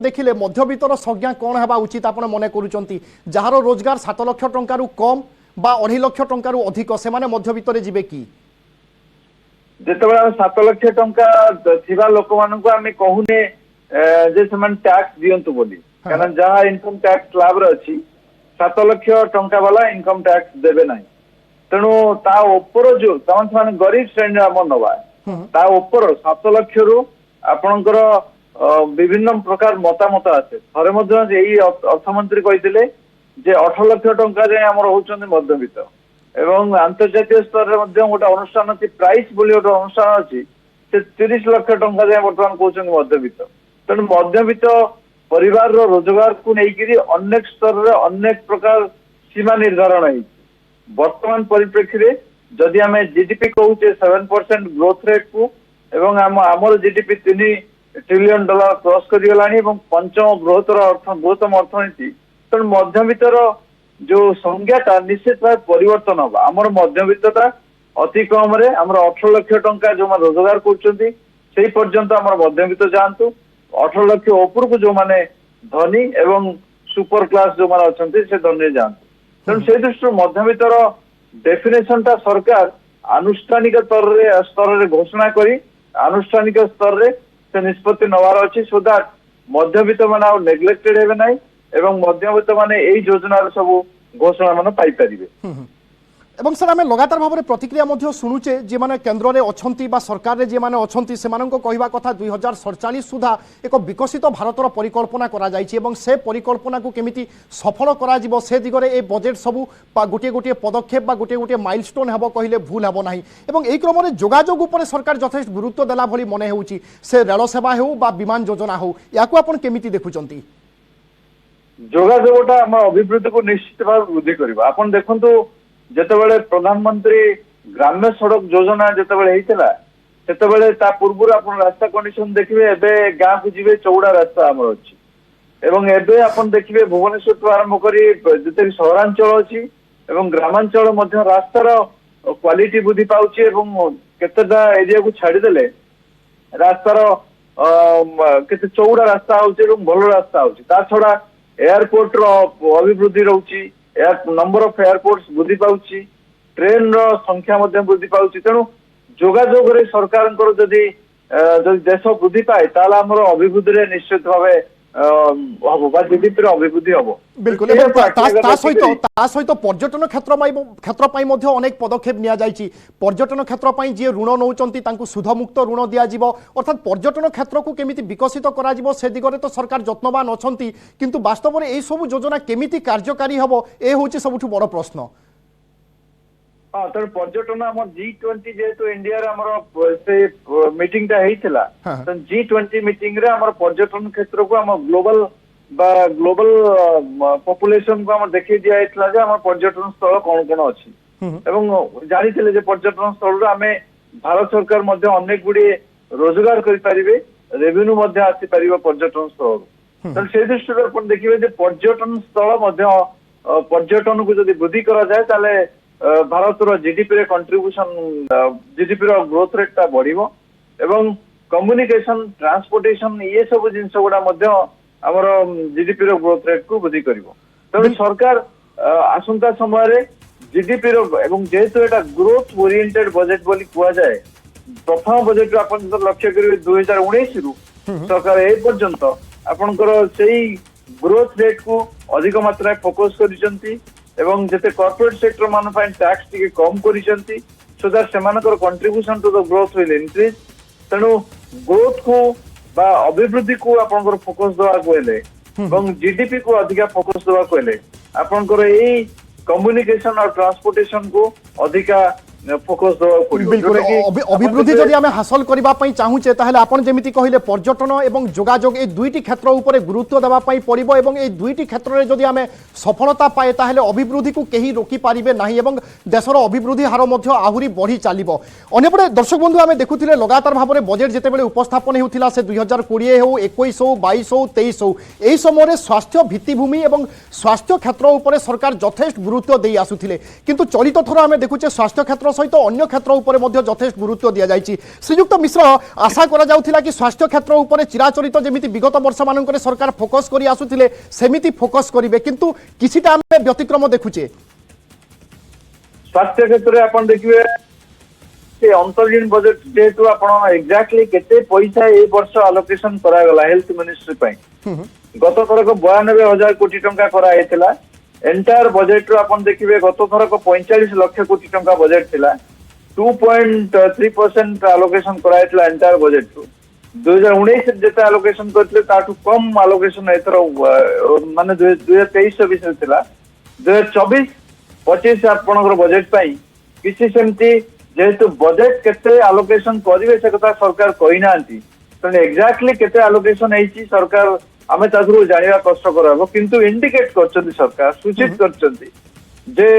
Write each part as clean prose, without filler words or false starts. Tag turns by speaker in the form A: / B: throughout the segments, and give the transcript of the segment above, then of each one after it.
A: देखिले मध्यवित्तर संज्ञा कौन हेबा उचित आपण मने करूचंती जार रोजगार 7 लाख टंकारु कम बा 2.5 लाख टंकारु अधिक से माने मध्यवित्तर जिबे की
B: जेतेबेला 7 लाख टंका थिबा लोक मानकु आमे कहूने जे समान टैक्स दियंतु बोली कारण जहा इनकम टैक्स स्लैब रे अछि 7 लाख टंका वाला इनकम टैक्स देबे नाही तेणु ता ऊपर जो तमन गरीब श्रेणी हम नवा ता ऊपर 7 लाख रु आपनकर विभिन्न प्रकार मतामत आसे थरे मध्य एई अर्थमंत्री कहिथिले जे 18 लाख टंका जे हमर होचन मध्यवित्त एवं अंतर्जातीय स्तर रे मध्य गोटे अनुष्ठान अछि प्राइस बोली गोटे अनुष्ठान अछि से 30 लाख टंका जे वर्तमान कहउछन मध्यवित्त तेणु मध्यवित्त परिवार रो रोजगार को नेकिरी अनेक स्तर रे अनेक प्रकार सीमा निर्धारण है वर्तमान परिप्रेक्षी रे जदि हमें जीडीपी कहउचे 7% ग्रोथ रेट को एवं हमर जीडीपी 3 ट्रिलियन डॉलर क्रॉस करिगलानी एवं पंचम बृहत्तम अर्थनीति तेणु मध्यवित्तर जो संज्ञाटा निश्चित भाव परिवर्तन होगा आमर मध्यवित्तता अति कम रे आमर 18 लाख टंका जो रोजगार करछंती सेही पर्यंत आमर मध्यवित्त जानतु 18 लाख ऊपर को जो माने धनी एवं सुपर क्लास जो माने अछंती से धनी जानतु तेणु से दृष्टि मध्यवित्तर डेफिनेशन टा सरकार आनुष्ठानिक स्तर रे घोषणा करी आनुष्ठानिक स्तर रे से निष्पत्ति नवार अच्छी सो दैट मध्यवित्त माने नेग्लेक्टेड हेबे नाही एवं मध्यवित्त माने एई योजना सब घोषणा माने पाई परिबे
A: एवं सर आम लगातार भाव में प्रतिक्रिया मध्य शुणुचे जे माने केन्द्र रे अछंती बा सरकार रे जे माने अछंती सेमानंको कहिबा कथा 2047 सुधा एक विकसित भारतर परिकल्पना करा जायछि एवं से परिकल्पना को केमिति सफल करा जिवो से दिगरे ए बजेट सबु गोटे गोटे पदक्षेप बा गोटे गोटे माइलस्टोन हेबो कहिले भूल हेबो नाही एवं एई क्रम रे जोगाजोग ऊपर सरकार यथेष्ट गुरुत्व देला भली मने हेउछि से रेल सेवा हेउ बा विमान योजना हो याकू आपण केमिति देखुचंती
B: जोगाजोगटा हम अभिवृद्धि को निश्चित भाव वृद्धि करबा आपण देखंतु जेतेबेले प्रधानमंत्री ग्राम्य सड़क योजना जेतेबेले हेइतला सेतेबेले ता पूर्व आपण रास्ता कंडीशन देखिबे एबे गां को जिबे चौड़ा रास्ता हमर अछि एवं एबे आपण देखिबे भुवनेश्वर तो आरंभ करी जेते सहरांचल अछि एवं ग्रामांचल मध्य रास्तार क्वालिटी वृद्धि पाउछि एवं केतेटा एरिया को छाडी देले रास्तार केते चौड़ा रास्ता होछि एवं भलो रास्ता होछि ता छडा एयरपोर्ट रो अभिवृद्धि रहउछि नंबर ऑफ एयरपोर्ट्स वृद्धि पाउछि ट्रेन रो संख्या मध्य वृद्धि पाउछि तेणु जोगाजोग रे सरकार जदि देश वृद्धि पाए ताला हमर अभिवृद्धि रे निश्चित भावे हबो बा जीडीपी रो अभिवृद्धि हबो
A: बिल्कुल ता सहित पर्यटन क्षेत्र पाई मध्य अनेक पदक्षेप निया जायछि पर्यटन क्षेत्र पाई जे ऋण नौचंती तांकु सुधमुक्त ऋण दिया जिवो अर्थात पर्यटन क्षेत्र को केमिति विकसित करा जिवो से दिगरे तो सरकार यत्नवान अछंती किंतु वास्तव रे एई सब योजना केमिति कार्यकारी हबो ए होछि सबुठु बड़ प्रश्न
B: हाँ तर पर्यटन हम G20 जेहेतु इंडिया रे हमर से मीटिंग टा हेइतला त G20 मीटिंग रे हमर पर्यटन क्षेत्र को हम ग्लोबल पॉपुलेशन को हम देखि दिया हेतला जे हमर पर्यटन स्थल कोन अछि एवं जानिथिले जे पर्यटन स्थल रे हमें भारत सरकार मध्य अनेक गुडी रोजगार करि परिबे रेवेन्यू मध्य आसी परिबो पर्यटन स्थल त से दृष्टि रे अपन देखिबे जे पर्यटन स्थल मध्य पर्यटन को जदि वृद्धि करा जाय ताले भारत रो जीडीपी रे कंट्रीब्यूशन जीडीपी रो ग्रोथ रेट ता बढ़िबो एवं कम्युनिकेशन ट्रांसपोर्टेशन ये सब जिंस गुडा मध्य हमर जीडीपी रो ग्रोथ रेट को वृद्धि करिवो त सरकार आसंता समय रे जीडीपी रो एवं जेहेतु एटा ग्रोथ ओरिएंटेड बजेट बोली कुआ जाय प्रथम बजेट रो अपन लक्ष्य करिवे 2019 रु सरकार ए पर्यंत आपनकर सेही ग्रोथ रेट को अधिक मात्रा फोकस करिसंती एवं जेते कॉर्पोरेट सेक्टर मान टैक्स टिके कम करिसंती सो दैट सेमानकर contribution to the growth will increase तेणु ग्रोथ को बा अभिवृद्धि को आपनकर फोकस दवा कोले एवं जीडीपी को अधिक फोकस दवा कोले आपनकर एई कम्युनिकेशन और ट्रांसपोर्टेशन को अधिक फोकस दवा पड़िबो
A: बिल्कुल अभिवृद्धि जदि आमे हासिल करबा पई चाहूचे ताहले आपण जेमिति कहिले पर्यटन एवं जोगाजोग ए दुईटी क्षेत्र ऊपर गुरुत्व देबा पई पड़िबो एवं ए दुईटी क्षेत्र रे जदि आमे सफलता पाए ताहले अभिवृद्धि को केही रोकी पारिबे नाही एवं देशर अभिवृद्धि हार मध्य आहुरी बढ़ी चलिबो अन्यपटे दर्शक बंधु आमे देखुथिले लगातार भाव में बजेट जेतेबेले उपस्थापन हेउथिला से 2020 हो 21 हो 22 हो 23 हो एही समय स्वास्थ्य भित्तिभूमि एवं स्वास्थ्य क्षेत्र ऊपर सरकार यथेष्ट गुरुत्व देई आसुथिले किंतु चलित थर आमे देखुचे स्वास्थ्य क्षेत्र क्षेत्र सहित अन्य क्षेत्र उपरे मध्य यथेष्ट गुरुत्व दिया जायछि। श्रीयुक्त मिश्र, आशा करा जाउथिला कि स्वास्थ्य क्षेत्र उपरे चिराचरित जेमिति विगत वर्ष मानकरे सरकार फोकस करि आसुथिले सेमिति फोकस करिवे, किंतु किछिटा आमे व्यतिक्रम देखुचे।
B: स्वास्थ्य क्षेत्र में अपन देखिए अंतर्गीन बजेट जेहेतु आपण एक्जाक्टली केते पैसा ए वर्ष आलोकेशन करा गला हेल्थ मिनिस्ट्री पई गत थरक 92,000 कोटी टंका करा हेतला। एंटायर बजेट रो आपण देखिए गत थरक 45 लाख कोटी टंका बजेट थिला। 2.3% आलोकेशन करा हेतला एंटायर बजेट रो। 2019 जेते आलोकेशन करथले ताठू कम आलोकेशन एथर माने 2023-24 थिला। 2024-25 आपणकर बजेट पई किसी सेमती जेहेतु बजेट केते आलोकेशन करिवे से कथा सरकार कहि नांती, तने एक्जाक्टली केते आलोकेशन हेची सरकार आमे तादरू जानिबा कष्ट करबो, किंतु इंडिकेट करचंदी सरकार सूचित करचंदी जे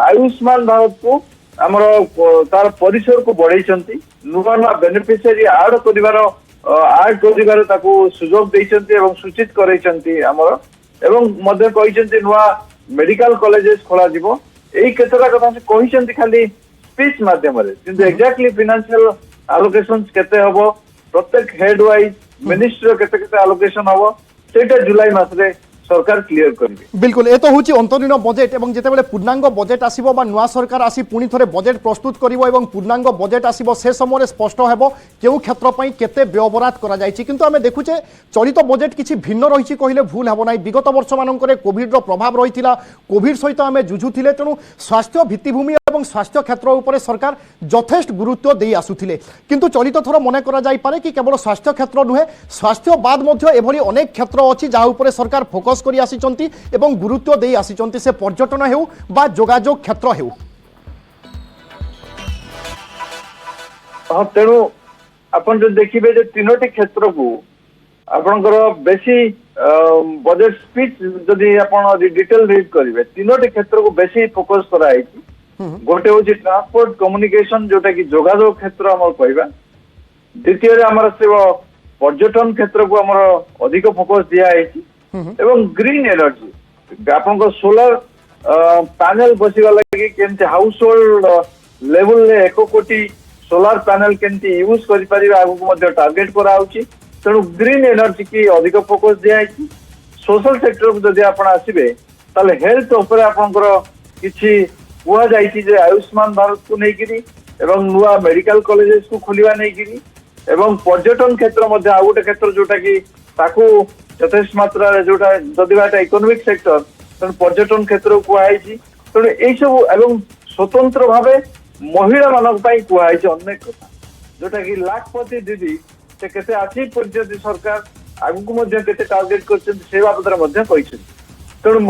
B: आयुष्मान भारत को हमरो तार परिसर को बढ़ाइचंती, नुवा नुवा बेनिफिशियरी ऐड करिवार ताकू सुजोग दैचंती एवं सूचित करैचंती हमरो, एवं मध्य कहिचंती नुवा मेडिकल कॉलेजेस खोला दिबो। एई केतरा कथा से कहिचंती खाली स्पीच माध्यम रे, किंतु एक्जाक्टली फाइनेंशियल आलोकेशन केते हबो, प्रत्येक हेड वाइज मिनिस्ट्री केते केते आलोकेशन हबो सेटा जुलाई मास रे सरकार क्लियर करिवे।
A: बिल्कुल, ए तो होची अंतरीण बजेट एवं जेतेबेले पूर्णांग बजेट आसीबो बा नुआ सरकार आसी पुणी थरे बजेट प्रस्तुत करिवो एवं पूर्णांग बजेट आसीबो से समय स्पष्ट हेबो केउ क्षेत्र पई केते व्ययबराद करा जायछि। किंतु आमे देखुचे चलित बजेट किछि भिन्न रहिछि कहिले भूल हेबो नाही। विगत वर्ष मानकरे कोविड रो प्रभाव रहिथिला, कोविड सहित आमे जुझुथिले, तेनु स्वास्थ्य भित्तिभूमि एवं स्वास्थ्य क्षेत्र उपरे सरकार यथेष्ट गुरुत्व देई आसुथिले। किंतु चलित थर मने करा जाई पारे कि केवल स्वास्थ्य क्षेत्र नुहे, स्वास्थ्य बाद मध्य एभली अनेक क्षेत्र अछि जा उपरे सरकार फोकस करि आसिचंती एवं गुरुत्व देई आसिचंती, से पर्यटन हेउ बा जोगाजोग क्षेत्र हेउ।
B: हां, तेणु अपन जो देखिबे जे तीनोटी क्षेत्र को आपनकर बेसी बजेट स्पीच जदि आपण डिटेल रीड करिवे तीनोटी क्षेत्र को बेसी फोकस करा आइछि। गोटे होछि ट्रांसपोर्ट कम्युनिकेशन जोटा कि जोगाजोग क्षेत्र हमर कहबा। द्वितीय रे हमर से पर्यटन क्षेत्र को हमर अधिक फोकस दिया आइछि एवं ग्रीन एनर्जी आपनकर सोलर पैनल बसिवा लागि केमते हाउस होल्ड लेवल ले 1 कोटी सोलर पैनल केमते यूज करि परिबा आगु को मध्ये टार्गेट करा आउछि। तेणु ग्रीन एनर्जी की अधिक फोकस दिया आइछि। सोशल सेक्टर को जदि आपण आसीबे ताले हेल्थ ऊपर आपनकर किछि हुआ जाइछि जे आयुष्मान भारत को नेकिरी एवं नुआ मेडिकल कॉलेजेस को खोलिवा नेकिरी एवं पर्यटन क्षेत्र मध्ये आ गोटे क्षेत्र जोटा कि ताकू यथेष्ट मात्रा जोटा जदि बाटा इकोनॉमिक सेक्टर तेणु पर्यटन क्षेत्र को आइछि। तेणु एई सब एवं स्वतंत्र भावे महिला मानक पई को आइछि अनेक कथा जोटा कि लाखपति दीदी से केते आछि पर्यटन सरकार आगु को मध्ये केते टार्गेट करछन से बाबत मध्ये कहिछि। तेणु